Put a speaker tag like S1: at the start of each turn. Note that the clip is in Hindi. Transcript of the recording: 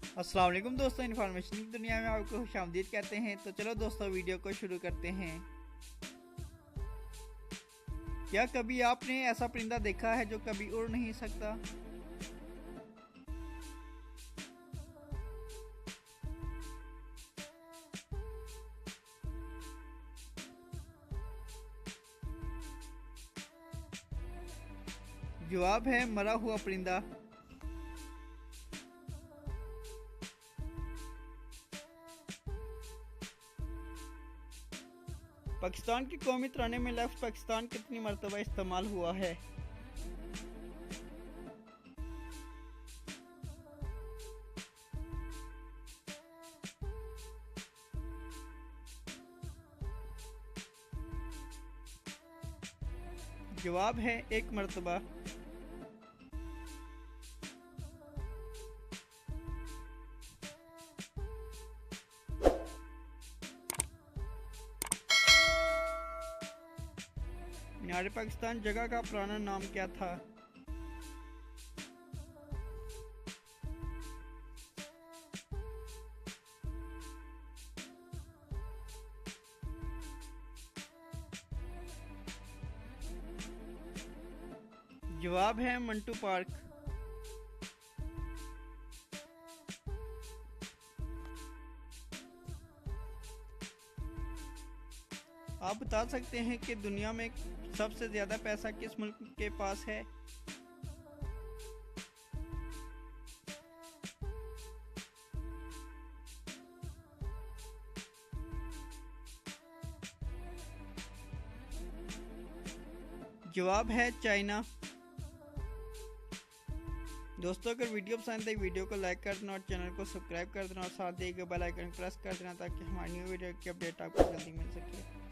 S1: अस्सलाम वालेकुम दोस्तों, इन्फॉर्मेशन की दुनिया में आपको खुशामदीद कहते हैं। तो चलो दोस्तों वीडियो को शुरू करते हैं। क्या कभी आपने ऐसा परिंदा देखा है जो कभी उड़ नहीं सकता? जवाब है मरा हुआ परिंदा। पाकिस्तान के कौमी तराने में लफ्ज़ पाकिस्तान कितनी मरतबा इस्तेमाल हुआ है? जवाब है एक मरतबा। मीनार पाकिस्तान जगह का पुराना नाम क्या था? जवाब है मंटू पार्क। आप बता सकते हैं कि दुनिया में सबसे ज्यादा पैसा किस मुल्क के पास है? जवाब है चाइना। दोस्तों अगर वीडियो पसंद है वीडियो को लाइक कर देना और चैनल को सब्सक्राइब कर देना और साथ ही बेल आइकन प्रेस कर देना ताकि हमारी न्यू वीडियो की अपडेट आपको जल्दी मिल सके।